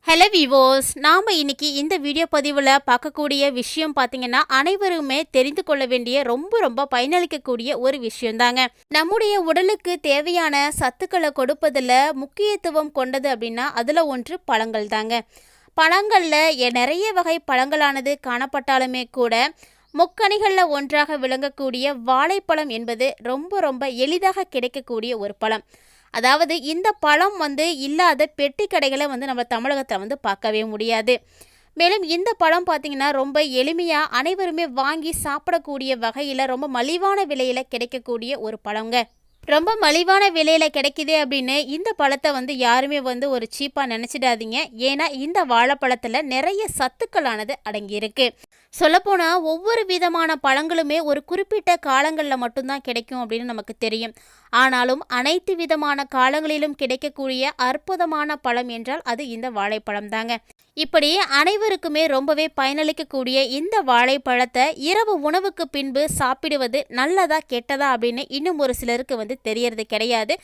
Hello விவோஸ், நாம் இன்னைக்கு இந்த வீடியோ பதிவில் பார்க்கக்கூடிய விஷயம் பார்த்தீங்கன்னா அனைவருமே தெரிந்து கொள்ள வேண்டிய ரொம்ப பயனளிக்கக்கூடிய ஒரு விஷயம்தாங்க. நம்முடைய உடலுக்கு தேவையான சத்துக்களை கொடுப்பதில் முக்கியத்துவம் கொண்டது அப்படின்னா அதில் ஒன்று பழங்கள் தாங்க. பழங்களில் நிறைய வகை பழங்களானது காணப்பட்டாலுமே கூட முக்கணிகளில் ஒன்றாக விளங்கக்கூடிய வாழைப்பழம் என்பது ரொம்ப எளிதாக கிடைக்கக்கூடிய ஒரு பழம். அதாவது இந்த பழம் இல்லாத பெட்டி கடைகளை நம்ம தமிழகத்தை பார்க்கவே முடியாது. மேலும் இந்த பழம் பார்த்திங்கன்னா ரொம்ப எளிமையாக அனைவருமே வாங்கி சாப்பிடக்கூடிய வகையில் ரொம்ப மலிவான விலையில் கிடைக்கக்கூடிய ஒரு பழங்க. ரொம்ப மலிவான விலையில் கிடைக்குது அப்படின்னு இந்த பழத்தை யாருமே ஒரு சீப்பாக நினச்சிடாதீங்க. ஏன்னா இந்த வாழைப்பழத்தில் நிறைய சத்துக்களானது அடங்கியிருக்கு. சொல்லப்போனால் ஒவ்வொரு விதமான பழங்களுமே ஒரு குறிப்பிட்ட காலங்களில் மட்டும்தான் கிடைக்கும் அப்படின்னு நமக்கு தெரியும். ஆனாலும் அனைத்து விதமான காலங்களிலும் கிடைக்கக்கூடிய அற்புதமான பழம் என்றால் அது இந்த வாழைப்பழம் தாங்க. இப்படி அனைவருக்குமே ரொம்பவே பயனளிக்கக்கூடிய இந்த வாழைப்பழத்தை இரவு உணவுக்கு பின்பு சாப்பிடுவது நல்லதா கெட்டதா அப்படின்னு இன்னும் ஒரு சிலருக்கு தெரியறது கிடையாது.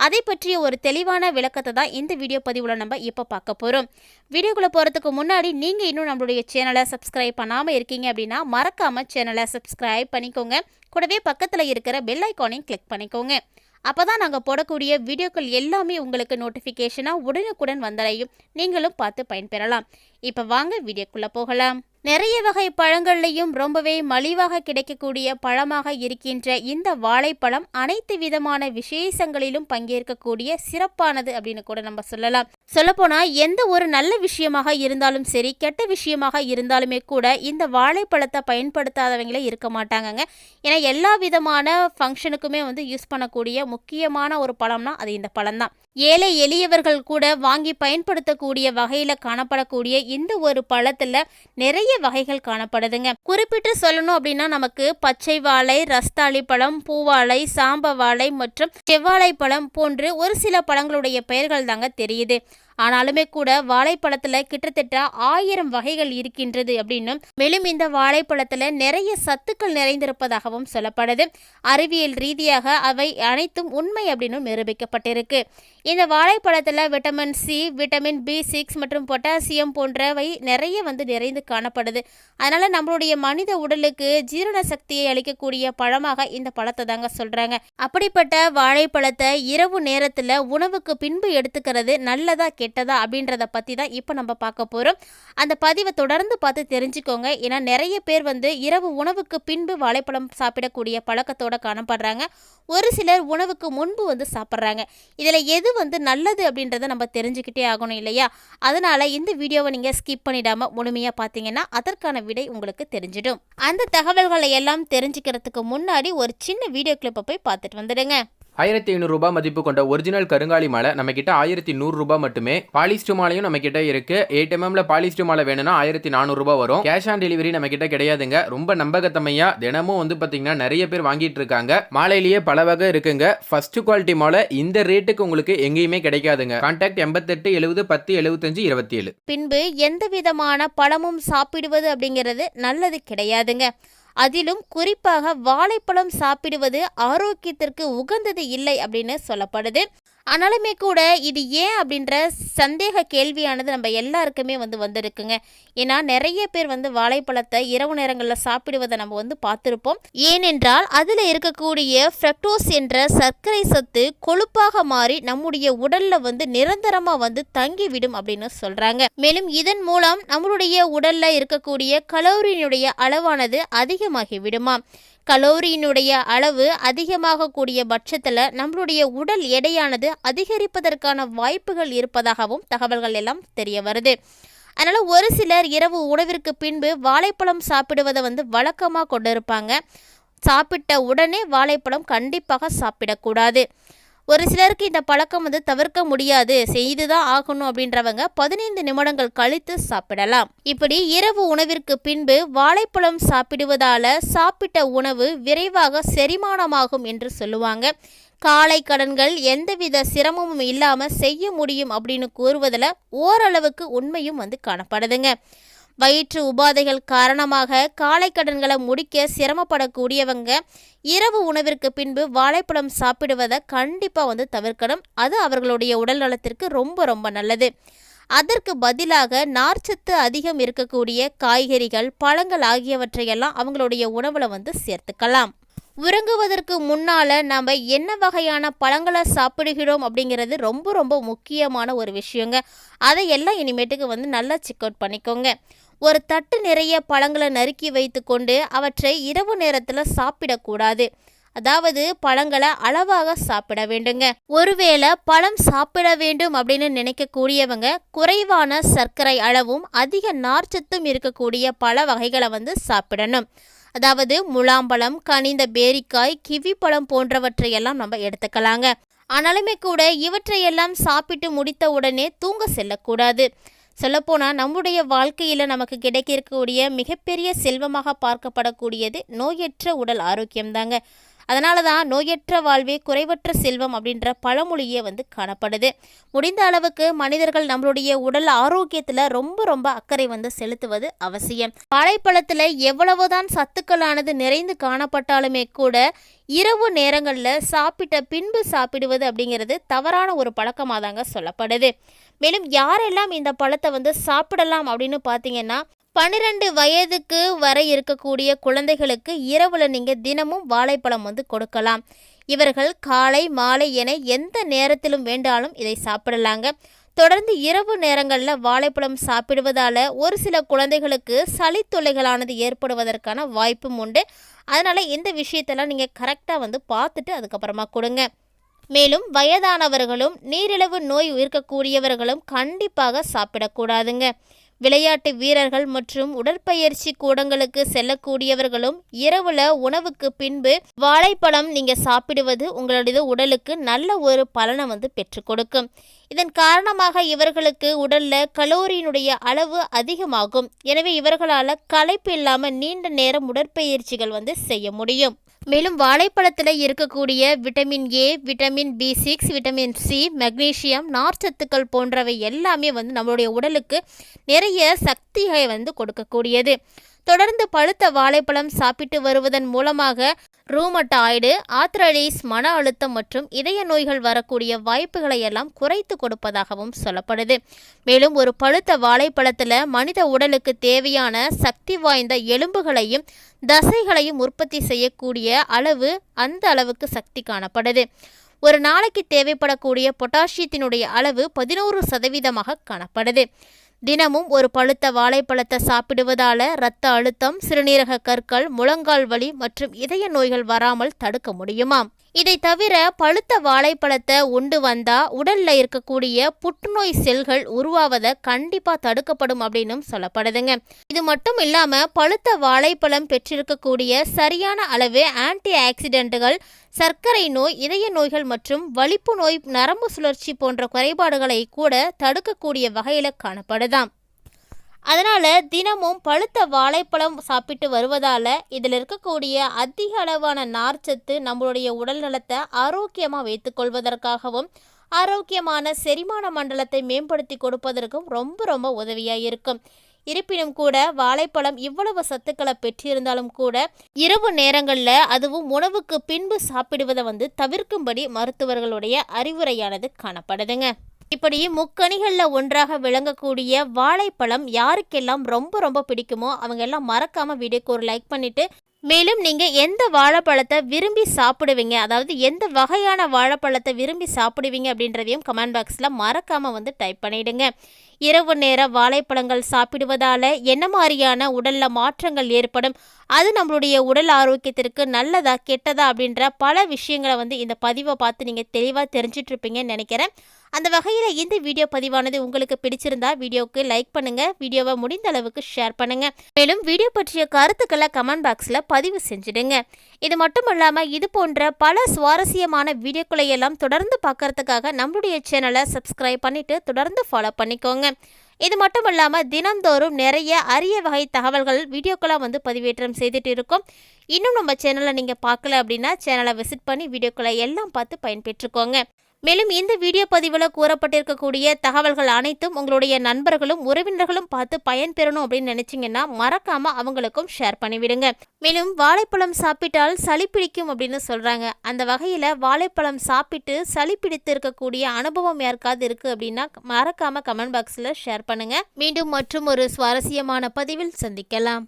அதை பற்றிய ஒரு தெளிவான விளக்கத்தை தான் இந்த வீடியோ பதிவில் நம்ம இப்போ பார்க்க போகிறோம். வீடியோக்குள்ளே போகிறதுக்கு முன்னாடி நீங்கள் இன்னும் நம்மளுடைய சேனலை சப்ஸ்கிரைப் பண்ணாமல் இருக்கீங்க அப்படின்னா மறக்காமல் சேனலை சப்ஸ்கிரைப் பண்ணிக்கோங்க. கூடவே பக்கத்தில் இருக்கிற பெல் ஐக்கானையும் கிளிக் பண்ணிக்கோங்க. அப்போ தான் நாங்கள் போடக்கூடிய வீடியோக்கள் எல்லாமே உங்களுக்கு நோட்டிஃபிகேஷனாக உடனுக்குடன் வந்தடையும். நீங்களும் பார்த்து பயன்பெறலாம். இப்போ வாங்க வீடியோக்குள்ளே போகலாம். நிறைய வகை பழங்கள்லையும் ரொம்பவே மலிவாக கிடைக்கக்கூடிய பழமாக இருக்கின்ற இந்த வாழைப்பழம் அனைத்து விதமான விசேஷங்களிலும் பங்கேற்கக்கூடிய சிறப்பானது அப்படின்னு கூட நம்ம சொல்லலாம். சொல்லப்போனால் எந்த ஒரு நல்ல விஷயமாக இருந்தாலும் சரி, கெட்ட விஷயமாக இருந்தாலுமே கூட இந்த வாழைப்பழத்தை பயன்படுத்தாதவங்களே இருக்க மாட்டாங்கங்க. ஏன்னா எல்லா விதமான ஃபங்க்ஷனுக்குமே யூஸ் பண்ணக்கூடிய முக்கியமான ஒரு பழம்னா அது இந்த பழம்தான். ஏழை எளியவர்கள் கூட வாங்கி பயன்படுத்தக்கூடிய வகையில் காணப்படக்கூடிய இந்த ஒரு பழத்தில் நிறைய வகைகள் காணப்படுதுங்க. குறிப்பிட்டு சொல்லணும் அப்படின்னா நமக்கு பச்சை வாழை, ரஸ்தாளி பழம், பூவாழை, சாம்ப வாழை மற்றும் செவ்வாழை பழம் போன்று ஒரு சில பழங்களுடைய பெயர்கள் தாங்க தெரியுது. ஆனாலுமே கூட வாழைப்பழத்தில் கிட்டத்தட்ட 1000 வகைகள் இருக்கின்றது அப்படின்னும், மேலும் இந்த வாழைப்பழத்தில் நிறைய சத்துக்கள் நிறைந்திருப்பதாகவும் சொல்லப்படுது. அறிவியல் ரீதியாக அவை அனைத்தும் உண்மை அப்படின்னு நிரூபிக்கப்பட்டிருக்கு. இந்த வாழைப்பழத்தில் விட்டமின் சி, விட்டமின் B6 மற்றும் பொட்டாசியம் போன்றவை நிறைய நிறைந்து காணப்படுது. அதனால நம்மளுடைய மனித உடலுக்கு ஜீரண சக்தியை அளிக்கக்கூடிய பழமாக இந்த பழத்தை தாங்க சொல்றாங்க. அப்படிப்பட்ட வாழைப்பழத்தை இரவு நேரத்தில் உணவுக்கு பின்பு எடுத்துக்கிறது நல்லதா கெட்டதா அப்படின்றத பற்றி தான் இப்போ நம்ம பார்க்க போகிறோம். அந்த பதிவை தொடர்ந்து பார்த்து தெரிஞ்சுக்கோங்க. ஏன்னா நிறைய பேர் இரவு உணவுக்கு பின்பு வாழைப்பழம் சாப்பிடக்கூடிய பழக்கத்தோடு காணப்படுறாங்க. ஒரு சிலர் உணவுக்கு முன்பு சாப்பிட்றாங்க. இதில் எது நல்லது அப்படின்றத நம்ம தெரிஞ்சுக்கிட்டே ஆகணும் இல்லையா? அதனால் இந்த வீடியோவை நீங்கள் ஸ்கிப் பண்ணிடாமல் முழுமையாக பார்த்தீங்கன்னா அதற்கான விடை உங்களுக்கு தெரிஞ்சிடும். அந்த தகவல்களை எல்லாம் தெரிஞ்சுக்கிறதுக்கு முன்னாடி ஒரு சின்ன வீடியோ கிளிப்பை போய் பார்த்துட்டு வந்துடுங்க. 1500 ரூபாய் மதிப்பு கொண்ட ஒரிஜினல் கருங்காலி மாலை நம்ம கிட்ட 1100 ரூபாய் மட்டுமே. பாலிஸ்டர் மாலையும் நம்ம கிட்ட இருக்கு. 8 mm பாலிஸ்டர் மாலை வேணும்னா 1400 ரூபாய் வரும். கேஷ் ஆன் டெலிவரி நம்ம கிட்ட கிடையாதுங்க. ரொம்ப நம்பகத்தமையா தினமும் பாத்தீங்கன்னா நிறைய பேர் வாங்கிட்டு இருக்காங்க. மாலையிலேயே பல வகை இருக்குங்க. ஃபர்ஸ்ட் குவாலிட்டி மாலை இந்த ரேட்டுக்கு உங்களுக்கு எங்கேயுமே கிடைக்காதுங்க. கான்டாக்ட் 88 70 10 75 27. பின்பு எந்த விதமான பழமும் சாப்பிடுவது அப்படிங்கிறது நல்லது கிடையாதுங்க. அதிலும் குறிப்பாக வாழைப்பழம் சாப்பிடுவது ஆரோக்கியத்திற்கு உகந்தது இல்லை அப்படின்னு சொல்லப்படுது. ஆனாலுமே கூட இது ஏன் அப்படின்ற சந்தேக கேள்வியானது நம்ம எல்லாருக்குமே வந்திருக்குங்க. ஏன்னா நிறைய பேர் வாழைப்பழத்தை இரவு நேரங்களில் சாப்பிடுவதை நம்ம பார்த்துருப்போம். ஏனென்றால் அதில் இருக்கக்கூடிய ஃப்ரக்டோஸ் என்ற சர்க்கரை சத்து கொழுப்பாக மாறி நம்முடைய உடல்ல நிரந்தரமாக தங்கிவிடும் அப்படின்னு சொல்றாங்க. மேலும் இதன் மூலம் நம்மளுடைய உடல்ல இருக்கக்கூடிய கலோரியினுடைய அளவானது அதிகமாகி விடுமா. கலோரியினுடைய அளவு அதிகமாக கூடிய பட்சத்தில் நம்மளுடைய உடல் எடையானது அதிகரிப்பதற்கான வாய்ப்புகள் இருப்பதாகவும் தகவல்கள் எல்லாம் தெரிய வருது. அதனால் ஒரு சிலர் இரவு உணவிற்கு பின்பு வாழைப்பழம் சாப்பிடுவதை வழக்கமாக கொண்டு இருப்பாங்க. சாப்பிட்ட உடனே வாழைப்பழம் கண்டிப்பாக சாப்பிடக்கூடாது. ஒரு சிலருக்கு இந்த பழக்கம் தவிர்க்க முடியாது, செய்துதான் ஆகணும் அப்படின்றவங்க 15 நிமிடங்கள் கழித்து சாப்பிடலாம். இப்படி இரவு உணவிற்கு பின்பு வாழைப்பழம் சாப்பிடுவதால சாப்பிட்ட உணவு விரைவாக செரிமானமாகும் என்று சொல்லுவாங்க. காலை கடன்கள் எந்தவித சிரமமும் இல்லாமல் செய்ய முடியும் அப்படின்னு கூறுவதில் ஓரளவுக்கு உண்மையும் காணப்படுதுங்க. வயிற்று உபாதைகள் காரணமாக காலை கடன்களை முடிக்க சிரமப்படக்கூடியவங்க இரவு உணவிற்கு பின்பு வாழைப்பழம் சாப்பிடுவதை கண்டிப்பாக தவிர்க்கணும். அது அவர்களுடைய உடல் நலத்திற்கு ரொம்ப நல்லது. அதற்கு பதிலாக நார்ச்சத்து அதிகம் இருக்கக்கூடிய காய்கறிகள், பழங்கள் ஆகியவற்றையெல்லாம் அவங்களுடைய உணவுல வந்து சேர்த்துக்கலாம். உறங்குவதற்கு முன்னால் நாம் என்ன வகையான பழங்களை சாப்பிடுகிறோம் அப்படிங்கிறது ரொம்ப ரொம்ப முக்கியமான ஒரு விஷயங்க. அதையெல்லாம் இனிமேட்டுக்கு வந்து நல்லா செக் அவுட் பண்ணிக்கோங்க. ஒரு தட்டு நிறைய பழங்களை நறுக்கி வைத்து கொண்டு அவற்றை இரவு நேரத்தில் சாப்பிடக்கூடாது. அதாவது பழங்களை அளவாக சாப்பிட வேண்டுங்க. ஒருவேளை பழம் சாப்பிட வேண்டும் அப்படின்னு நினைக்கக்கூடியவங்க குறைவான சர்க்கரை அளவும் அதிக நார்ச்சத்தும் இருக்கக்கூடிய பழ வகைகளை வந்து சாப்பிடணும். அதாவது முலாம்பழம், கனிந்த பேரிக்காய், கிவி பழம் போன்றவற்றையெல்லாம் நம்ம எடுத்துக்கலாங்க. ஆனாலுமே கூட இவற்றையெல்லாம் சாப்பிட்டு முடித்த உடனே தூங்க செல்லக்கூடாது. சொல்லப்போனால் நம்முடைய வாழ்க்கையில் நமக்கு கிடைக்கக்கூடிய மிகப்பெரிய செல்வமாக பார்க்கப்படக்கூடியது நோயற்ற உடல் ஆரோக்கியம்தாங்க. அதனால தான் நோயற்ற வாழ்வே குறைவற்ற செல்வம் அப்படின்ற பழமொழியே வந்து காணப்படுது. முடிந்த அளவுக்கு மனிதர்கள் நம்மளுடைய உடல் ஆரோக்கியத்தில் ரொம்ப ரொம்ப அக்கறை வந்து செலுத்துவது அவசியம். வாழைப்பழத்தில் எவ்வளவுதான் சத்துக்களானது நிறைந்து காணப்பட்டாலுமே கூட இரவு நேரங்களில் சாப்பிட்ட பின்பு சாப்பிடுவது அப்படிங்கிறது தவறான ஒரு பழக்கமாக தாங்க சொல்லப்படுது. மேலும் யாரெல்லாம் இந்த பழத்தை வந்து சாப்பிடலாம் அப்படின்னு பார்த்தீங்கன்னா, 12 வயதுக்கு வரை இருக்கக்கூடிய குழந்தைகளுக்கு இரவுல நீங்கள் தினமும் வாழைப்பழம் வந்து கொடுக்கலாம். இவர்கள் காலை மாலை என எந்த நேரத்திலும் வேண்டாலும் இதை சாப்பிடலாங்க. தொடர்ந்து இரவு நேரங்களில் வாழைப்பழம் சாப்பிடுவதால் ஒரு சில குழந்தைகளுக்கு சளித்தொல்லைகளானது ஏற்படுவதற்கான வாய்ப்பும் உண்டு. அதனால் இந்த விஷயத்தெல்லாம் நீங்கள் கரெக்டாக வந்து பார்த்துட்டு அதுக்கப்புறமா கொடுங்க. மேலும் வயதானவர்களும் நீரிழிவு நோய் இருக்கக்கூடியவர்களும் கண்டிப்பாக சாப்பிடக்கூடாதுங்க. விளையாட்டு வீரர்கள் மற்றும் உடற்பயிற்சி கூடங்களுக்கு செல்லக்கூடியவர்களும் இரவுல உணவுக்கு பின்பு வாழைப்பழம் நீங்க சாப்பிடுவது உங்களுடைய உடலுக்கு நல்ல ஒரு பலனை வந்து பெற்றுக் கொடுக்கும். இதன் காரணமாக இவர்களுக்கு உடல்ல கலோரியினுடைய அளவு அதிகமாகும். எனவே இவர்களால் களைப்பு இல்லாமல் நீண்ட நேரம் உடற்பயிற்சிகள் வந்து செய்ய முடியும். மேலும் வாழைப்பழத்தில் இருக்கக்கூடிய vitamin A, vitamin B6, vitamin C, magnesium, நார்ச்சத்துக்கள் போன்றவை எல்லாமே வந்து நம்மளுடைய உடலுக்கு நிறைய சக்தியை வந்து கொடுக்கக்கூடியது. தொடர்ந்து பழுத்த வாழைப்பழம் சாப்பிட்டு வருவதன் மூலமாக ரூமட்டாய்டு, ஆத்ரைட்டிஸ், மன அழுத்தம் மற்றும் இதய நோய்கள் வரக்கூடிய வாய்ப்புகளை எல்லாம் குறைத்து கொடுப்பதாகவும் சொல்லப்படுது. மேலும் ஒரு பழுத்த வாழைப்பழத்தில் மனித உடலுக்கு தேவையான சக்தி வாய்ந்த எலும்புகளையும் தசைகளையும் உற்பத்தி செய்யக்கூடிய அளவு அந்த அளவுக்கு சக்தி காணப்படுது. ஒரு நாளைக்கு தேவைப்படக்கூடிய பொட்டாசியத்தினுடைய அளவு 11% காணப்படுது. தினமும் ஒரு பழுத்த வாழைப்பழத்தை சாப்பிடுவதால் இரத்த அழுத்தம், சிறுநீரக கற்கள், முழங்கால் வலி மற்றும் இதய நோய்கள் வராமல் தடுக்க முடியுமாம். இதை தவிர பழுத்த வாழைப்பழத்தை உண்டு வந்தால் உடலில் இருக்கக்கூடிய புற்றுநோய் செல்கள் உருவாவதை கண்டிப்பாக தடுக்கப்படும் அப்படின்னும் சொல்லப்படுதுங்க. இது மட்டும் இல்லாமல் பழுத்த வாழைப்பழம் பெற்றிருக்கக்கூடிய சரியான அளவு ஆன்டி ஆக்சிடென்ட்டுகள் சர்க்கரை நோய், இதய நோய்கள் மற்றும் வலிப்பு நோய், நரம்பு சுழற்சி போன்ற குறைபாடுகளை கூட தடுக்கக்கூடிய வகையில் காணப்படுதாம். அதனால் தினமும் பழுத்த வாழைப்பழம் சாப்பிட்டு வருவதால் இதில் இருக்கக்கூடிய அதிக அளவான நார்ச்சத்து நம்மளுடைய உடல் நலத்தை ஆரோக்கியமாக வைத்துக்கொள்வதற்காகவும் ஆரோக்கியமான செரிமான மண்டலத்தை மேம்படுத்தி கொடுப்பதற்கும் ரொம்ப ரொம்ப உதவியாக இருக்கும். இருப்பினும் கூட வாழைப்பழம் இவ்வளவு சத்துக்களை பெற்றிருந்தாலும் கூட இரவு நேரங்களில் அதுவும் உணவுக்கு பின்பு சாப்பிடுவதை வந்து தவிர்க்கும்படி மருத்துவர்களுடைய அறிவுரையானது காணப்படுதுங்க. இப்படி முக்கணிகளில் ஒன்றாக விளங்கக்கூடிய வாழைப்பழம் யாருக்கெல்லாம் ரொம்ப ரொம்ப பிடிக்குமோ அவங்க எல்லாம் மறக்காமல் வீடியோக்கு ஒரு லைக் பண்ணிவிட்டு, மேலும் நீங்கள் எந்த வாழைப்பழத்தை விரும்பி சாப்பிடுவீங்க, அதாவது எந்த வகையான வாழைப்பழத்தை விரும்பி சாப்பிடுவீங்க அப்படின்றதையும் கமெண்ட் பாக்ஸில் மறக்காமல் வந்து டைப் பண்ணிவிடுங்க. இரவு நேர வாழைப்பழங்கள் சாப்பிடுவதால் என்ன மாதிரியான உடலில் மாற்றங்கள் ஏற்படும், அது நம்மளுடைய உடல் ஆரோக்கியத்திற்கு நல்லதா கெட்டதா அப்படின்ற பல விஷயங்களை வந்து இந்த பதிவை பார்த்து நீங்கள் தெளிவாக தெரிஞ்சிட்ருப்பீங்கன்னு நினைக்கிறேன். அந்த வகையில் இந்த வீடியோ பதிவானது உங்களுக்கு பிடிச்சிருந்தா வீடியோவுக்கு லைக் பண்ணுங்கள், வீடியோவை முடிந்த அளவுக்கு ஷேர் பண்ணுங்கள். மேலும் வீடியோ பற்றிய கருத்துக்களை கமெண்ட் பாக்ஸில் பதிவு செஞ்சுடுங்க. இது மட்டும் இல்லாமல் இது போன்ற பல சுவாரஸ்யமான வீடியோக்களை எல்லாம் தொடர்ந்து பார்க்கறதுக்காக நம்மளுடைய சேனலை சப்ஸ்கிரைப் பண்ணிவிட்டு தொடர்ந்து ஃபாலோ பண்ணிக்கோங்க. இது மட்டும் இல்லாமல் தினந்தோறும் நிறைய அரிய வகை தகவல்கள் வீடியோக்களாக வந்து பதிவேற்றம் செய்துட்டு இருக்கோம். இன்னும் நம்ம சேனலை நீங்கள் பார்க்கல அப்படின்னா சேனலை விசிட் பண்ணி வீடியோக்களை எல்லாம் பார்த்து பயன்பெற்றுக்கோங்க. மேலும் இந்த வீடியோ பதிவில் கூறப்பட்டிருக்கக்கூடிய தகவல்கள் அனைத்தும் உங்களுடைய நண்பர்களும் உறவினர்களும் பார்த்து பயன்பெறணும் அப்படின்னு நினைச்சீங்கன்னா மறக்காம அவங்களுக்கும் ஷேர் பண்ணிவிடுங்க. மேலும் வாழைப்பழம் சாப்பிட்டால் சளி பிடிக்கும் அப்படின்னு சொல்றாங்க. அந்த வகையில வாழைப்பழம் சாப்பிட்டு சளி பிடித்து இருக்கக்கூடிய அனுபவம் யாருக்காவது இருக்கு அப்படின்னா மறக்காம கமெண்ட் பாக்ஸ்ல ஷேர் பண்ணுங்க. மீண்டும் மற்றும் ஒரு சுவாரஸ்யமான பதிவில் சந்திக்கலாம்.